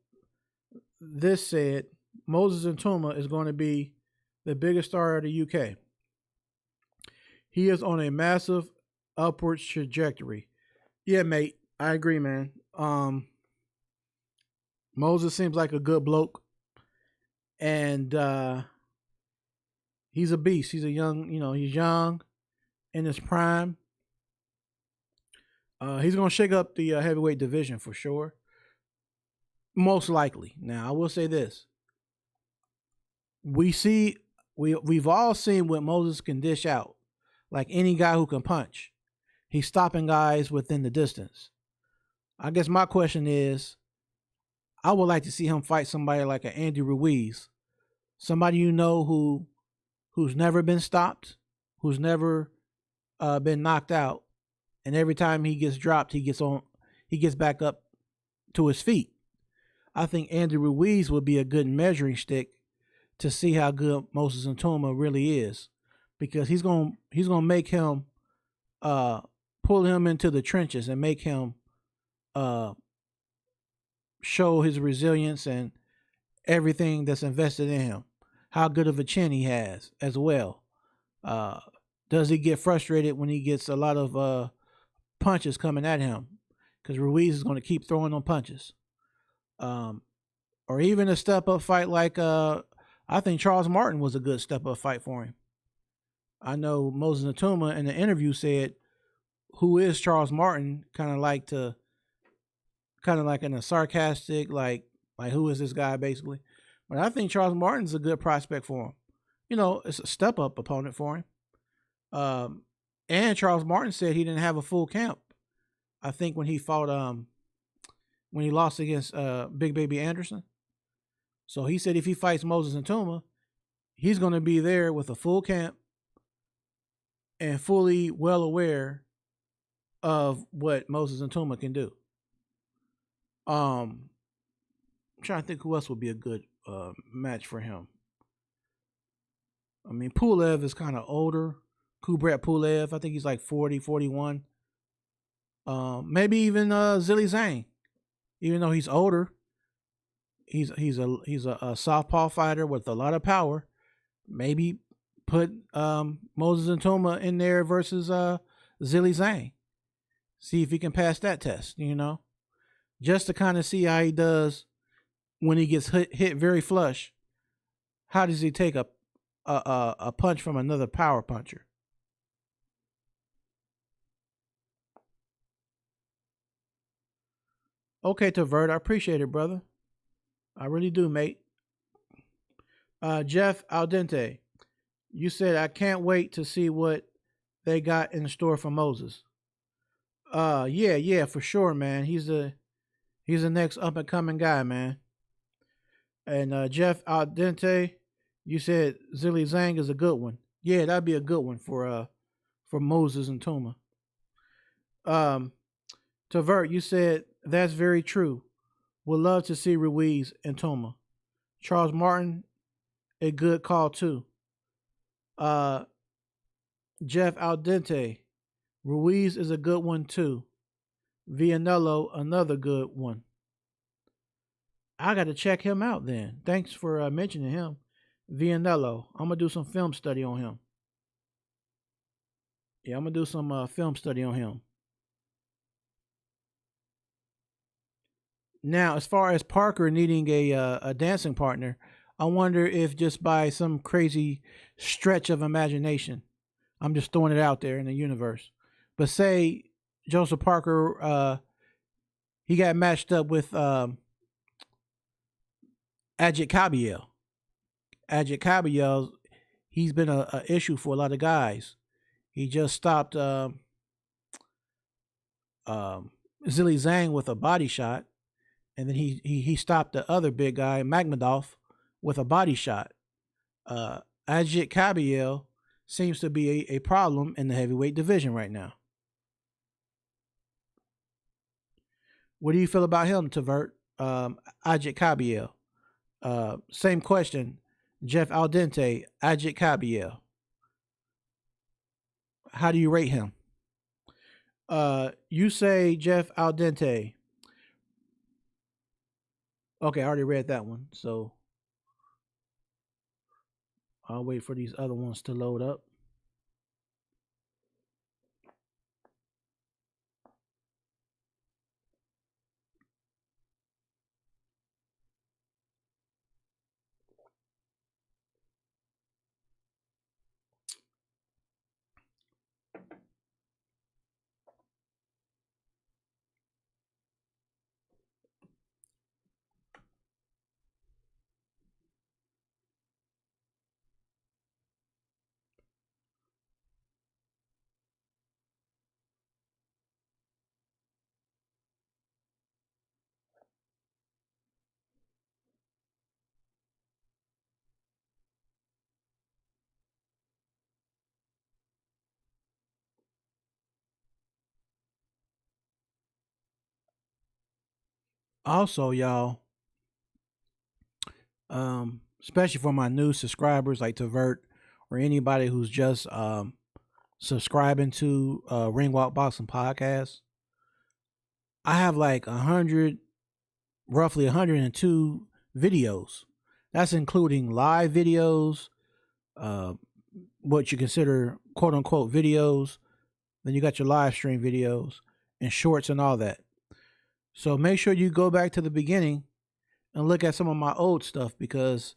this said, Moses Ntuma is going to be the biggest star of the UK. He is on a massive upwards trajectory. Yeah, mate, I agree, man. Moses seems like a good bloke, and he's a beast. He's he's young, in his prime. He's gonna shake up the heavyweight division for sure. Most likely. Now, I will say this: we've all seen what Moses can dish out. Like any guy who can punch, he's stopping guys within the distance. I guess my question is, I would like to see him fight somebody like an Andy Ruiz, somebody who's never been stopped, who's never been knocked out, and every time he gets dropped, he gets back up to his feet. I think Andy Ruiz would be a good measuring stick to see how good Moses Ntuma really is, because he's gonna make him pull him into the trenches and make him show his resilience and everything that's invested in him. How good of a chin he has as well. Does he get frustrated when he gets a lot of punches coming at him? Because Ruiz is going to keep throwing them punches. Or even a step-up fight like I think Charles Martin was a good step-up fight for him. I know Moses Ntuma in the interview said, who is Charles Martin? Kind of like in a sarcastic, like who is this guy, basically. But I think Charles Martin's a good prospect for him. It's a step-up opponent for him. And Charles Martin said he didn't have a full camp. I think when he fought, when he lost against Big Baby Anderson. So he said if he fights Moses Ntuma, he's going to be there with a full camp and fully well aware of what Moses Ntuma can do. I'm trying to think who else would be a good match for him. I mean, Pulev is kind of older. Kubrat Pulev, I think he's like 40, 41. Maybe even Zhilei Zhang, even though he's older. He's a southpaw fighter with a lot of power. Maybe put Moses Ntuma in there versus Zhilei Zhang. See if he can pass that test, just to kind of see how he does when he gets hit very flush, How does he take a punch from another power puncher? Okay, Tavert, I appreciate it, brother. I really do, mate. Jeff Aldente, you said I can't wait to see what they got in store for Moses. Yeah, for sure, man. He's the next up and coming guy, man. And Jeff Aldente, you said Zilly Zhang is a good one. Yeah, that'd be a good one for Moses and Tuma. Um, Tavert, you said that's very true. Would love to see Ruiz and Toma. Charles Martin, a good call too. Uh, Jeff Aldente, Ruiz is a good one too. Villanello, another good one. I got to check him out then. Thanks for mentioning him. Villanello, I'm gonna do some film study on him. Yeah, I'm gonna do some film study on him. Now, as far as Parker needing a dancing partner, I wonder if just by some crazy stretch of imagination, I'm just throwing it out there in the universe. But say Joseph Parker, he got matched up with Ajit Kabiel. Ajit Kabiel, he's been a issue for a lot of guys. He just stopped Zilly Zhang with a body shot, and then he stopped the other big guy, Magmadov, with a body shot. Ajit Kabiel seems to be a problem in the heavyweight division right now. What do you feel about him, Tavert? Ajit Kabiel. Same question. Jeff Aldente, Ajit Kabiel. How do you rate him? You say Jeff Aldente. Okay, I already read that one, so I'll wait for these other ones to load up. Also, y'all, especially for my new subscribers like Tavert or anybody who's just subscribing to Ringwalk Boxing Podcast, I have like roughly 102 videos. That's including live videos, what you consider quote unquote videos. Then you got your live stream videos and shorts and all that. So make sure you go back to the beginning and look at some of my old stuff because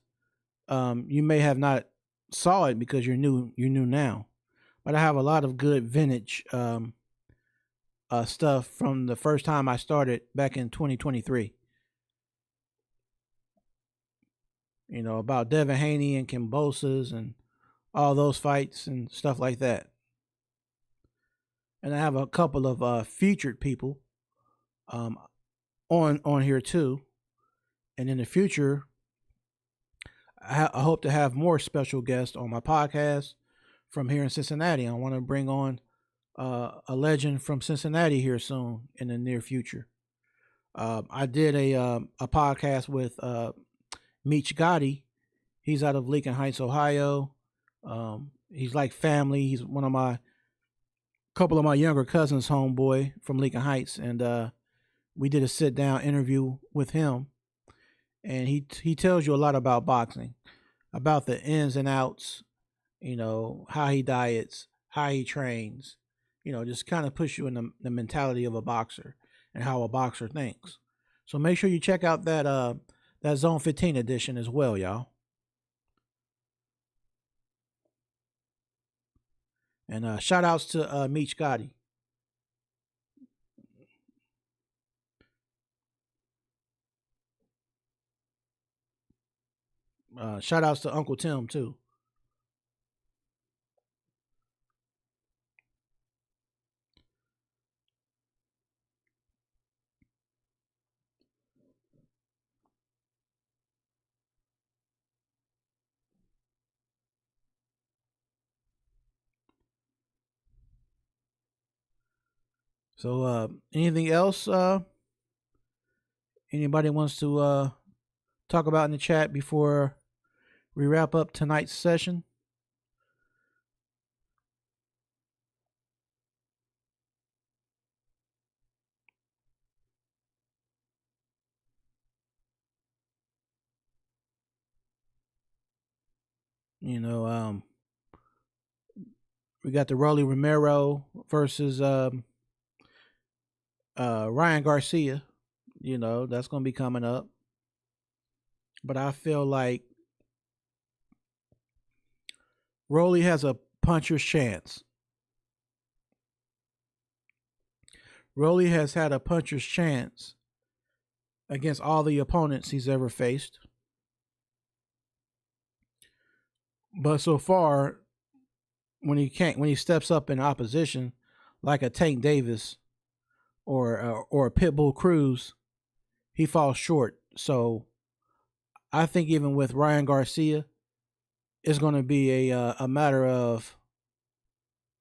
you may have not saw it because you're new now. But I have a lot of good vintage stuff from the first time I started back in 2023. You know, about Devin Haney and Kimbosas and all those fights and stuff like that. And I have a couple of featured people on here too. And in the future, I hope to have more special guests on my podcast from here in Cincinnati. I want to bring on a legend from Cincinnati here soon in the near future. I did a podcast with Meech Gotti. He's out of Lincoln Heights, Ohio. He's like family. He's one of my couple of my younger cousins, homeboy from Lincoln Heights, and we did a sit down interview with him. And he tells you a lot about boxing, about the ins and outs, you know, how he diets, how he trains, you know, just kind of push you in the mentality of a boxer and how a boxer thinks. So make sure you check out that Zone 15 edition as well, y'all. And shout outs to Meech Gotti. Shout outs to Uncle Tim too. So anything else anybody wants to talk about in the chat before we wrap up tonight's session? You know, we got the Rolly Romero versus Ryan Garcia. You know, that's going to be coming up. But I feel like Rolly has a puncher's chance. Rolly has had a puncher's chance against all the opponents he's ever faced. But so far, when he steps up in opposition, like a Tank Davis or a Pitbull Cruz, he falls short. So I think even with Ryan Garcia, it's going to be a matter of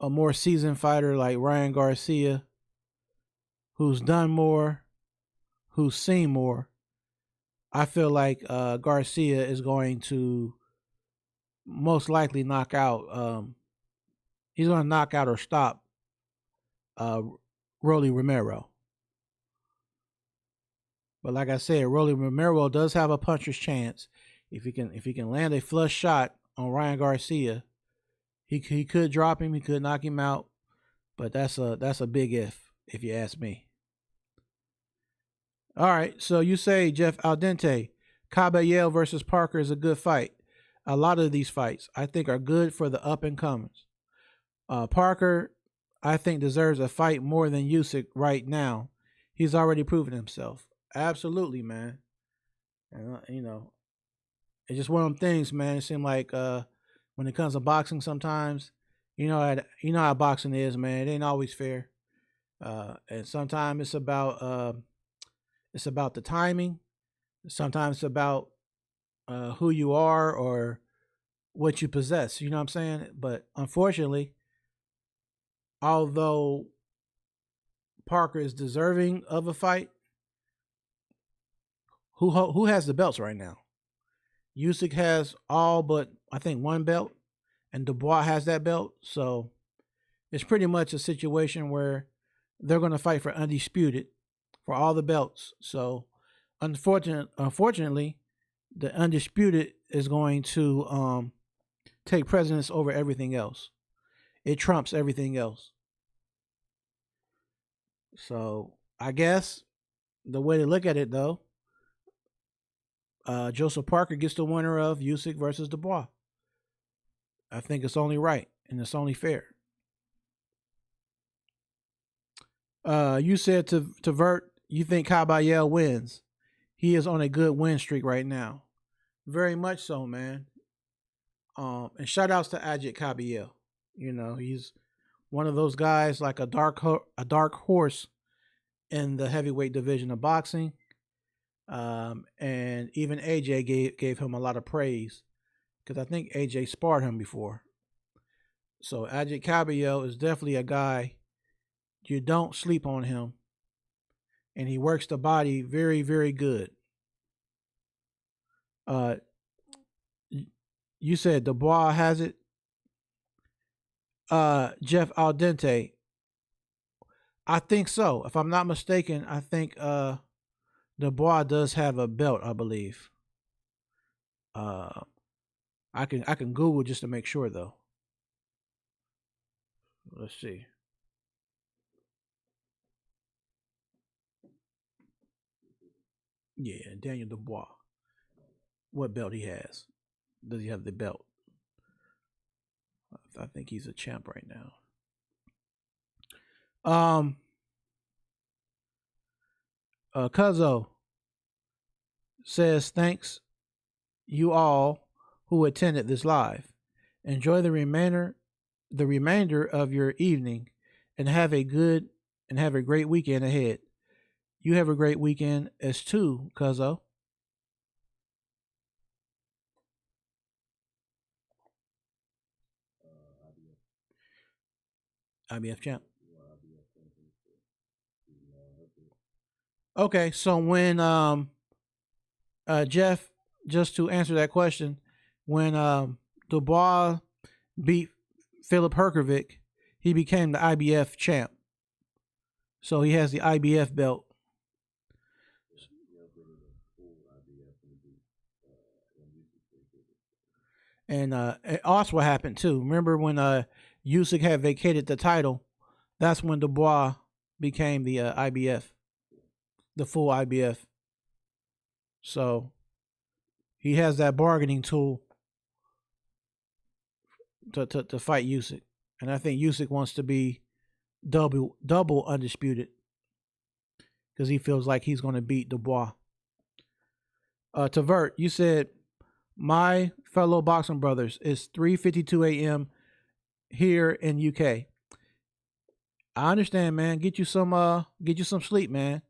a more seasoned fighter like Ryan Garcia, who's done more, who's seen more. I feel like Garcia is going to most likely knock out. He's going to knock out or stop Rolly Romero. But like I said, Rolly Romero does have a puncher's chance. If he can land a flush shot on Ryan Garcia, he could drop him. He could knock him out. But that's a big if you ask me. All right, so you say Jeff Al Dente, Caballero versus Parker is a good fight. A lot of these fights I think are good for the up and comers. Parker, I think, deserves a fight more than Usyk right now. He's already proven himself. Absolutely, man. And you know, it's just one of them things, man. It seems like when it comes to boxing, sometimes you know how boxing is, man. It ain't always fair, and sometimes it's about the timing. Sometimes it's about who you are or what you possess. You know what I'm saying? But unfortunately, although Parker is deserving of a fight, who has the belts right now? Usyk has all but I think one belt, and Dubois has that belt. So it's pretty much a situation where they're going to fight for undisputed for all the belts. So unfortunately, the undisputed is going to take precedence over everything else. It trumps everything else. So I guess the way to look at it, though, Joseph Parker gets the winner of Usyk versus Dubois. I think it's only right and it's only fair. You said to Vert, you think Caballero wins. He is on a good win streak right now. Very much so, man. And shout outs to Ajit Caballero. You know, he's one of those guys like a dark horse in the heavyweight division of boxing. And even AJ gave him a lot of praise because I think AJ sparred him before. So Ajit Caballero is definitely a guy. You don't sleep on him, and he works the body very, very good. You said Dubois has it. Jeff Al Dente. I think so. If I'm not mistaken, I think Dubois does have a belt, I believe. I can Google just to make sure though. Let's see. Yeah, Daniel Dubois. What belt he has? Does he have the belt? I think he's a champ right now. Um, Cuzzo says, thanks you all who attended this live. Enjoy the remainder of your evening and have a great weekend ahead. You have a great weekend as too, Cuzzo. IBF champ. Okay, so when Jeff, just to answer that question, when Dubois beat Philip Herkovic, he became the IBF champ. So he has the IBF belt. And also what happened too. Remember when Usyk had vacated the title? That's when Dubois became the IBF, the full IBF. So he has that bargaining tool to fight Usyk, and I think Usyk wants to be double undisputed because he feels like he's going to beat Dubois. Tavert, you said, my fellow boxing brothers, it's 3:52 a.m. here in UK. I understand, man. Get you some sleep, man.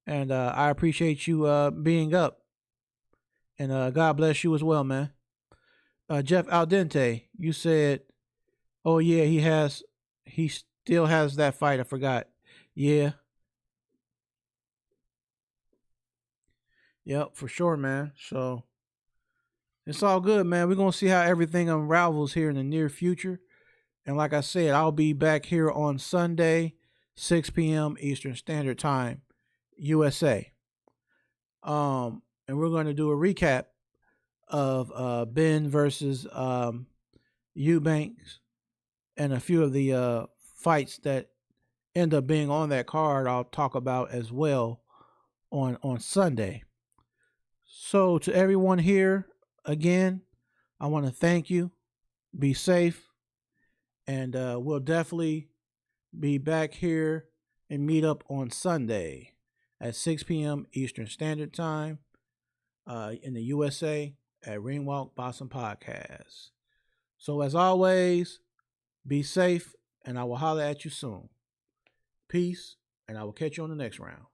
And I appreciate you being up. And God bless you as well, man. Jeff Aldente, you said, oh yeah, he still has that fight. I forgot. Yeah. Yep, for sure, man. So it's all good, man. We're gonna see how everything unravels here in the near future. And like I said, I'll be back here on Sunday, 6 p.m. Eastern Standard Time, USA. And we're gonna do a recap of Ben versus EUBANK and a few of the fights that end up being on that card. I'll talk about as well on Sunday. So to everyone here, again, I want to thank you. Be safe, and we'll definitely be back here and meet up on Sunday at 6 p.m. Eastern Standard Time in the USA at Ringwalk Boxing Podcast. So as always, be safe, and I will holler at you soon. Peace, and I will catch you on the next round.